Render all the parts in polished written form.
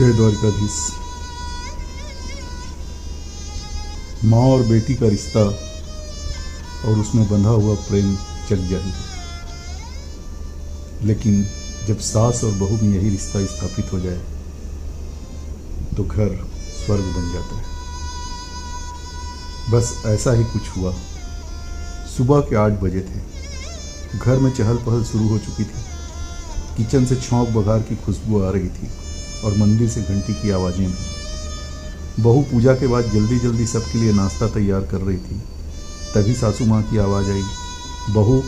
जय द्वारिकाधीश। माँ और बेटी का रिश्ता और उसमें बंधा हुआ प्रेम जग जाए, लेकिन जब सास और बहू में यही रिश्ता स्थापित हो जाए तो घर स्वर्ग बन जाता है। बस ऐसा ही कुछ हुआ। सुबह के 8 बजे थे। घर में चहल पहल शुरू हो चुकी थी। किचन से छौंक बघार की खुशबू आ रही थी और मंदिर से घंटी की आवाज़ें भी। बहू पूजा के बाद जल्दी जल्दी सबके लिए नाश्ता तैयार कर रही थी। तभी सासू माँ की आवाज़ आई, बहू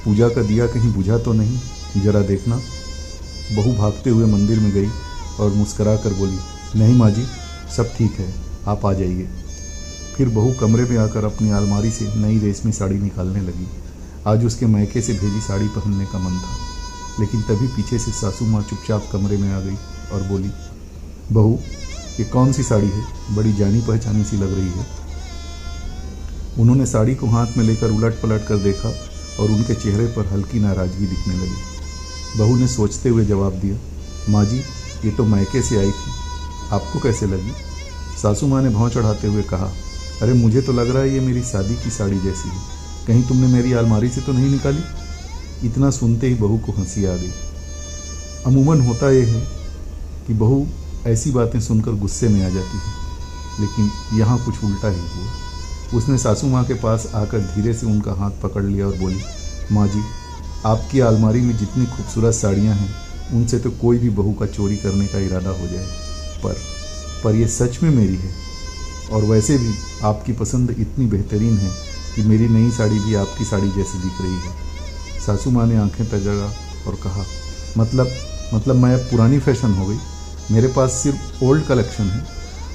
पूजा का दिया कहीं बुझा तो नहीं, जरा देखना। बहू भागते हुए मंदिर में गई और मुस्करा कर बोली, नहीं माँ जी, सब ठीक है, आप आ जाइए। फिर बहू कमरे में आकर अपनी अलमारी से नई रेशमी साड़ी निकालने लगी। आज उसके मैके से भेजी साड़ी पहनने का मन था, लेकिन तभी पीछे से सासू माँ चुपचाप कमरे में आ गई और बोली, बहू ये कौन सी साड़ी है, बड़ी जानी पहचानी सी लग रही है। उन्होंने साड़ी को हाथ में लेकर उलट पलट कर देखा और उनके चेहरे पर हल्की नाराज़गी दिखने लगी। बहू ने सोचते हुए जवाब दिया, माँ जी ये तो मैके से आई थी, आपको कैसे लगी। सासू माँ ने भौं चढ़ाते हुए कहा, अरे मुझे तो लग रहा है ये मेरी शादी की साड़ी जैसी है, कहीं तुमने मेरी अलमारी से तो नहीं निकाली। इतना सुनते ही बहू को हंसी आ गई। अमूमन होता यह है कि बहू ऐसी बातें सुनकर गुस्से में आ जाती है, लेकिन यहाँ कुछ उल्टा ही हुआ। उसने सासू माँ के पास आकर धीरे से उनका हाथ पकड़ लिया और बोली, माँ जी आपकी अलमारी में जितनी खूबसूरत साड़ियाँ हैं उनसे तो कोई भी बहू का चोरी करने का इरादा हो जाए, पर ये सच में मेरी है। और वैसे भी आपकी पसंद इतनी बेहतरीन है कि मेरी नई साड़ी भी आपकी साड़ी जैसी दिख रही है। सासू माँ ने आंखें तजगा और कहा, मतलब मैं अब पुरानी फैशन हो गई, मेरे पास सिर्फ ओल्ड कलेक्शन है।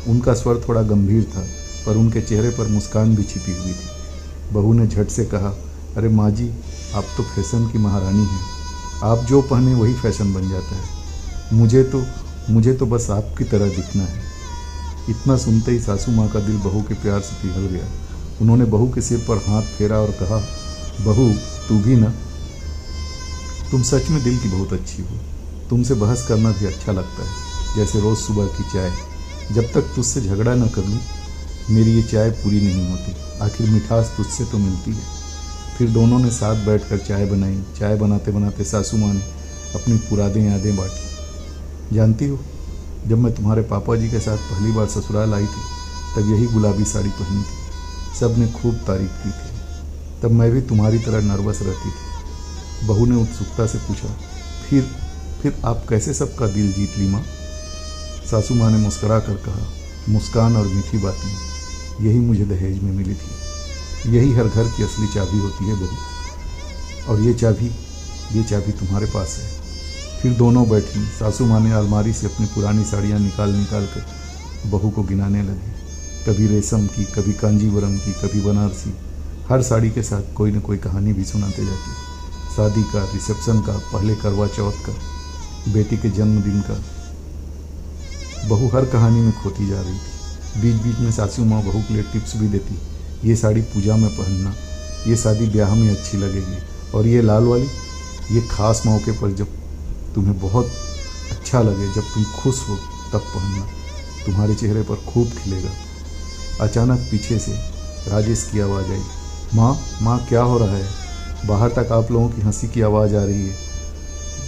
उनका स्वर थोड़ा गंभीर था, पर उनके चेहरे पर मुस्कान भी छिपी हुई थी। बहू ने झट से कहा, अरे माँ जी आप तो फैशन की महारानी हैं, आप जो पहने वही फैशन बन जाता है। मुझे तो बस आपकी तरह दिखना है। इतना सुनते ही सासू माँ का दिल बहू के प्यार से पिघल गया। उन्होंने बहू के सिर पर हाथ फेरा और कहा, बहू तू भी ना, तुम सच में दिल की बहुत अच्छी हो। तुमसे बहस करना भी अच्छा लगता है, जैसे रोज़ सुबह की चाय। जब तक तुझसे झगड़ा न कर लूँ मेरी ये चाय पूरी नहीं होती। आखिर मिठास तुझसे तो मिलती है। फिर दोनों ने साथ बैठकर चाय बनाई। चाय बनाते बनाते सासू माँ ने अपनी पुरानी यादें बाँटी। जानती हो, जब मैं तुम्हारे पापा जी के साथ पहली बार ससुराल आई थी तब यही गुलाबी साड़ी पहनी थी। सब ने खूब तारीफ की थी। तब मैं भी तुम्हारी तरह नर्वस रहती थी। बहू ने उत्सुकता से पूछा, फिर आप कैसे सबका दिल जीत ली माँ। सासू माँ ने मुस्करा कर कहा, मुस्कान और मीठी बातें, यही मुझे दहेज में मिली थी। यही हर घर की असली चाबी होती है बहू, और ये चाबी तुम्हारे पास है। फिर दोनों बैठी। सासू माँ ने अलमारी से अपनी पुरानी साड़ियाँ निकाल कर बहू को गिनाने लगी। कभी रेशम की, कभी कांजीवरम की, कभी बनारसी। हर साड़ी के साथ कोई न कोई कहानी भी सुनाते जाती। शादी का, रिसेप्शन का, पहले करवा चौथ का, बेटी के जन्मदिन का। बहू हर कहानी में खोती जा रही थी। बीच बीच में सासू माँ बहू के लिए टिप्स भी देती, ये साड़ी पूजा में पहनना, ये शादी ब्याह में अच्छी लगेगी, और ये लाल वाली ये खास मौके पर जब तुम्हें बहुत अच्छा लगे, जब तुम खुश हो तब पहनना, तुम्हारे चेहरे पर खूब खिलेगा। अचानक पीछे से राजेश की आवाज़ आई, माँ क्या हो रहा है। बाहर तक आप लोगों की हंसी की आवाज़ आ रही है।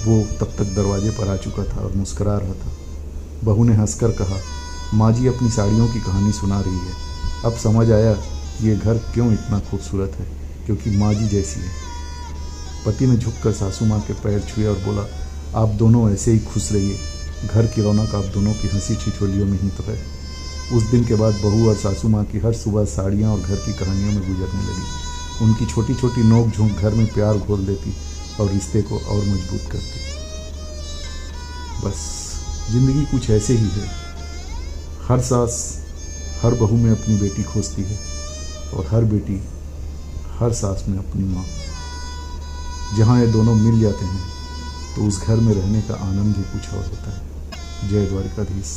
वो तब तक दरवाजे पर आ चुका था और मुस्करा रहा था। बहू ने हंसकर कहा, माँ जी अपनी साड़ियों की कहानी सुना रही है। अब समझ आया कि ये घर क्यों इतना खूबसूरत है, क्योंकि माँ जी जैसी है। पति ने झुककर सासू माँ के पैर छुए और बोला, आप दोनों ऐसे ही खुश रहिए। घर की रौनक आप दोनों की हंसी छिछोलियों में ही तो है। उस दिन के बाद बहू और सासू माँ की हर सुबह साड़ियाँ और घर की कहानियों में गुजरने लगी। उनकी छोटी छोटी नोक झोंक घर में प्यार घोल देती और रिश्ते को और मजबूत करती। बस जिंदगी कुछ ऐसे ही है। हर सास हर बहू में अपनी बेटी खोजती है, और हर बेटी हर सास में अपनी माँ। जहाँ ये दोनों मिल जाते हैं तो उस घर में रहने का आनंद ही कुछ और होता है। जय द्वारिकाधीश।